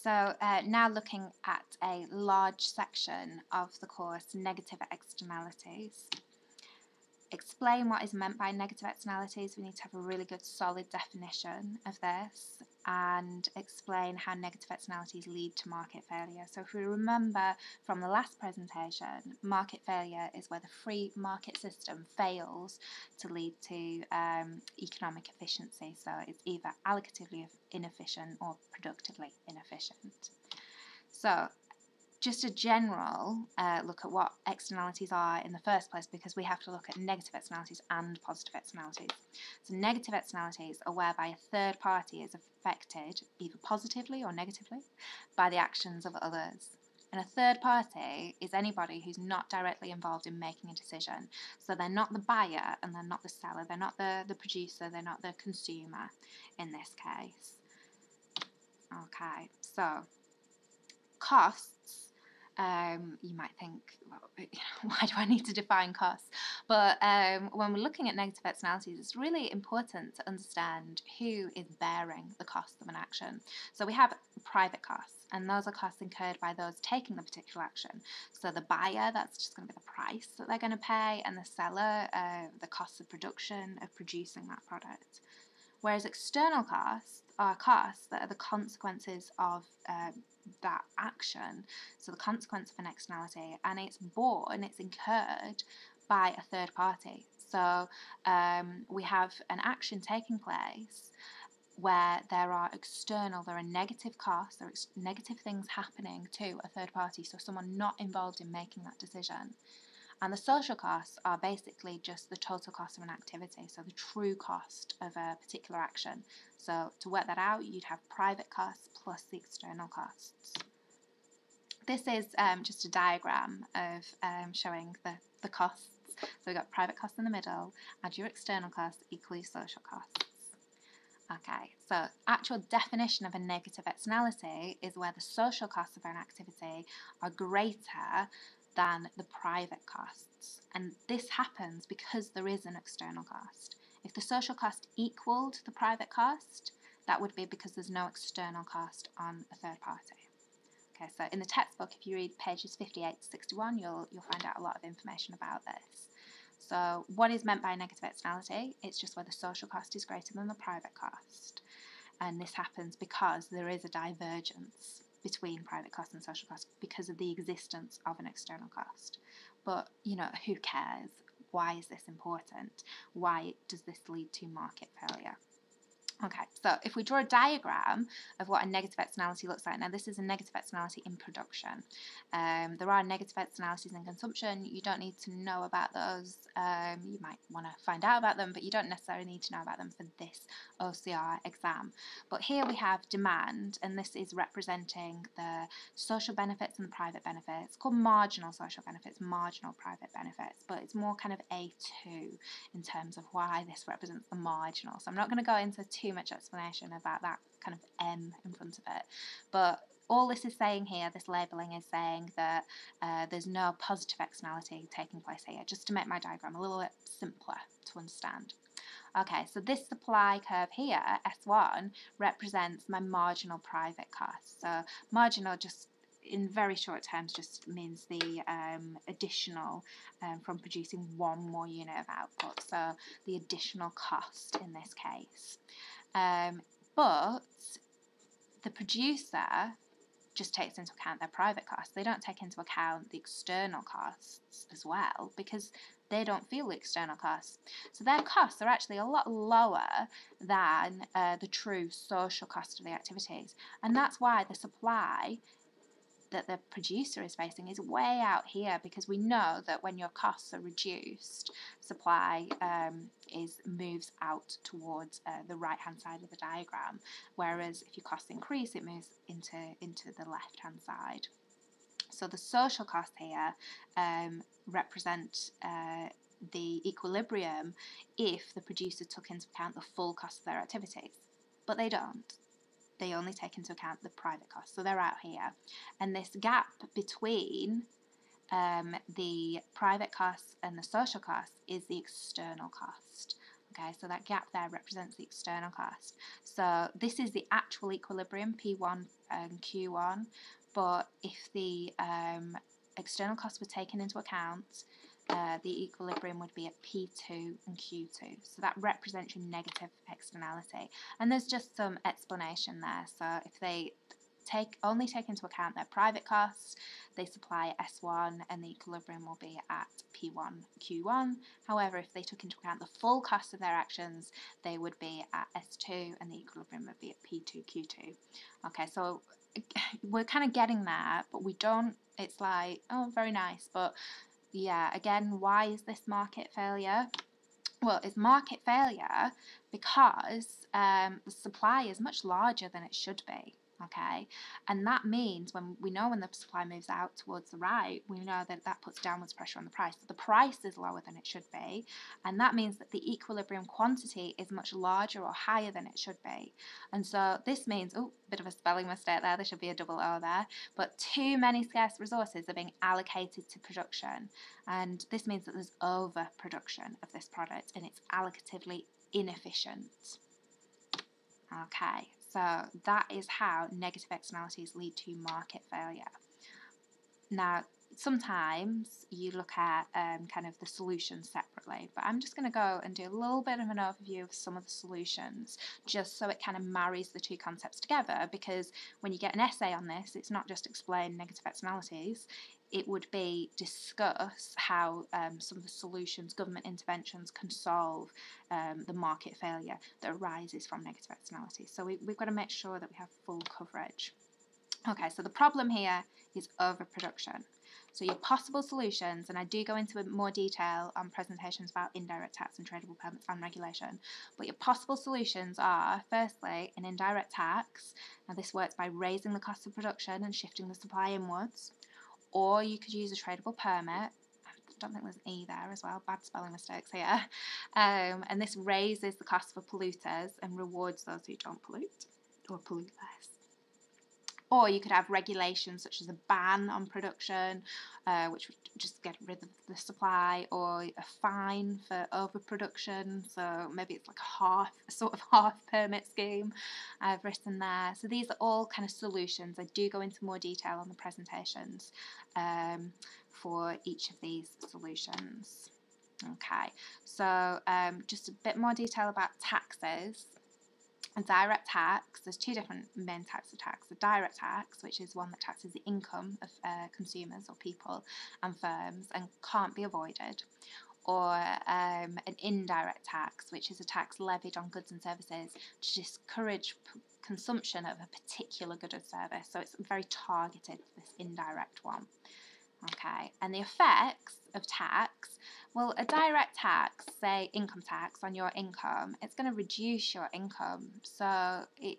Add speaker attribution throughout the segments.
Speaker 1: So now looking at a large section of the course, negative externalities. Explain what is meant by negative externalities. We need to have a really good solid definition of this and explain how negative externalities lead to market failure. So if we remember from the last presentation, market failure is where the free market system fails to lead to economic efficiency. So it's either allocatively inefficient or productively inefficient. So just a general look at what externalities are in the first place, because we have to look at negative externalities and positive externalities. So negative externalities are whereby a third party is affected either positively or negatively by the actions of others. And a third party is anybody who's not directly involved in making a decision. So they're not the buyer and they're not the seller, they're not the producer, they're not the consumer in this case. Okay, so costs. You might think, well, why do I need to define costs? But when we're looking at negative externalities, it's really important to understand who is bearing the costs of an action. So we have private costs, and those are costs incurred by those taking the particular action. So the buyer, that's just going to be the price that they're going to pay, and the seller, the costs of production, of producing that product. Whereas external costs are costs that are the consequences of that action, so the consequence of an externality, and it's incurred by a third party. So we have an action taking place where there are negative costs, there are negative things happening to a third party, so someone not involved in making that decision. And the social costs are basically just the total cost of an activity, so the true cost of a particular action. So to work that out, you'd have private costs plus the external costs. This is just a diagram of showing the costs. So we've got private costs in the middle, add your external costs equal your social costs. Okay, so actual definition of a negative externality is where the social costs of an activity are greater than the private costs, and this happens because there is an external cost. If the social cost equaled the private cost, that would be because there's no external cost on a third party. Okay, so in the textbook, if you read pages 58 to 61, you'll find out a lot of information about this. So what is meant by a negative externality? It's just where the social cost is greater than the private cost, and this happens because there is a divergence between private costs and social costs because of the existence of an external cost. But, who cares? Why is this important? Why does this lead to market failure? Okay, so if we draw a diagram of what a negative externality looks like, now this is a negative externality in production. There are negative externalities in consumption. You don't need to know about those. You might want to find out about them, but you don't necessarily need to know about them for this OCR exam. But here we have demand, and this is representing the social benefits and the private benefits. It's called marginal social benefits, marginal private benefits, but it's more kind of A2 in terms of why this represents the marginal. So I'm not going to go into too much explanation about that kind of M in front of it, but all this is saying here, this labelling is saying that there's no positive externality taking place here, just to make my diagram a little bit simpler to understand. Okay, so this supply curve here, S1, represents my marginal private cost. So marginal, just in very short terms, just means the additional from producing one more unit of output, so the additional cost in this case. But the producer just takes into account their private costs. They don't take into account the external costs as well, because they don't feel the external costs. So their costs are actually a lot lower than the true social cost of the activities. And that's why the supply that the producer is facing is way out here, because we know that when your costs are reduced, supply moves out towards the right hand side of the diagram, whereas if your costs increase, it moves into the left hand side. So the social costs here represent the equilibrium if the producer took into account the full cost of their activities, but they don't. They only take into account the private costs, so they're out here. And this gap between the private costs and the social costs is the external cost. Okay, so that gap there represents the external cost. So this is the actual equilibrium, P1 and Q1, but if the external costs were taken into account, the equilibrium would be at P2 and Q2. So that represents your negative externality. And there's just some explanation there. So if they only take into account their private costs, they supply S1 and the equilibrium will be at P1, Q1. However, if they took into account the full cost of their actions, they would be at S2 and the equilibrium would be at P2, Q2. Okay, so we're kind of getting there, but we don't, it's like, oh, very nice. But yeah, again, why is this market failure? Well, it's market failure because the supply is much larger than it should be. Okay, and that means when the supply moves out towards the right, we know that that puts downwards pressure on the price. So the price is lower than it should be, and that means that the equilibrium quantity is much larger or higher than it should be. And so this means, oh, bit of a spelling mistake there. There should be a double O there. But too many scarce resources are being allocated to production, and this means that there's overproduction of this product, and it's allocatively inefficient. Okay, so that is how negative externalities lead to market failure. Now, sometimes you look at kind of the solutions separately, but I'm just going to go and do a little bit of an overview of some of the solutions, just so it kind of marries the two concepts together, because when you get an essay on this, it's not just explain negative externalities, it would be discuss how some of the solutions, government interventions can solve the market failure that arises from negative externalities. So we've got to make sure that we have full coverage. Okay, so the problem here is overproduction. So your possible solutions, and I do go into more detail on presentations about indirect tax and tradable permits and regulation, but your possible solutions are, firstly, an indirect tax. Now this works by raising the cost of production and shifting the supply inwards, or you could use a tradable permit. I don't think there's an E there as well, bad spelling mistakes here. And this raises the cost for polluters and rewards those who don't pollute or pollute less. Or you could have regulations such as a ban on production, which would just get rid of the supply, or a fine for overproduction. So maybe it's like a sort of half permit scheme I've written there. So these are all kind of solutions. I do go into more detail on the presentations for each of these solutions. Okay, so just a bit more detail about taxes. A direct tax, there's two different main types of tax. A direct tax, which is one that taxes the income of consumers or people and firms and can't be avoided. Or an indirect tax, which is a tax levied on goods and services to discourage consumption of a particular good or service. So it's very targeted, this indirect one. Okay, and the effects of tax, well, a direct tax, say income tax on your income, it's going to reduce your income. So it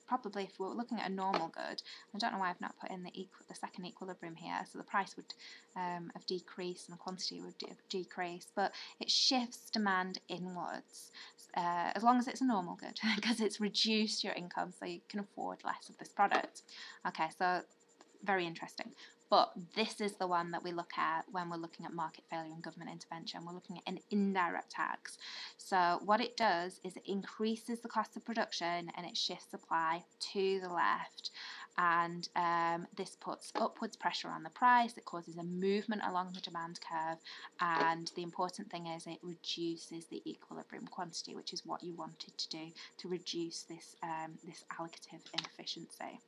Speaker 1: probably, if we were looking at a normal good, I don't know why I've not put in the second equilibrium here, so the price would have decreased and the quantity would decrease, but it shifts demand inwards, as long as it's a normal good, because it's reduced your income so you can afford less of this product. Okay, so very interesting. But this is the one that we look at when we're looking at market failure and government intervention. We're looking at an indirect tax. So what it does is it increases the cost of production and it shifts supply to the left. And this puts upwards pressure on the price. It causes a movement along the demand curve. And the important thing is it reduces the equilibrium quantity, which is what you wanted to do, to reduce this, this allocative inefficiency.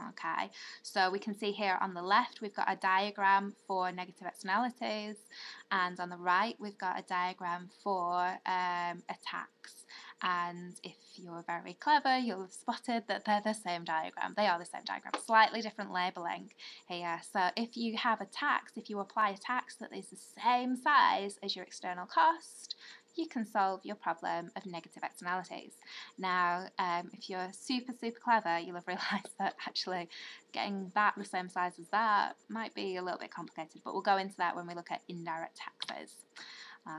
Speaker 1: Okay, so we can see here on the left we've got a diagram for negative externalities, and on the right we've got a diagram for a tax. And if you're very clever, you'll have spotted that they're the same diagram. They are the same diagram, slightly different labelling here. So if you have a tax, if you apply a tax that is the same size as your external cost, you can solve your problem of negative externalities. Now, if you're super clever, you'll have realised that actually getting that the same size as that might be a little bit complicated, but we'll go into that when we look at indirect taxes.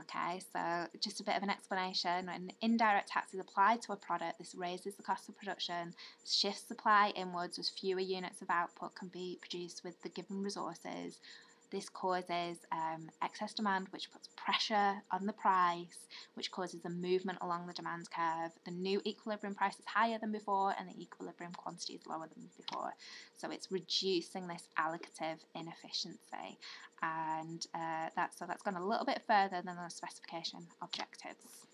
Speaker 1: Okay, so just a bit of an explanation. When indirect tax is applied to a product, this raises the cost of production, shifts supply inwards as fewer units of output can be produced with the given resources. This causes excess demand, which puts pressure on the price, which causes a movement along the demand curve. The new equilibrium price is higher than before, and the equilibrium quantity is lower than before. So it's reducing this allocative inefficiency, and that's gone a little bit further than the specification objectives.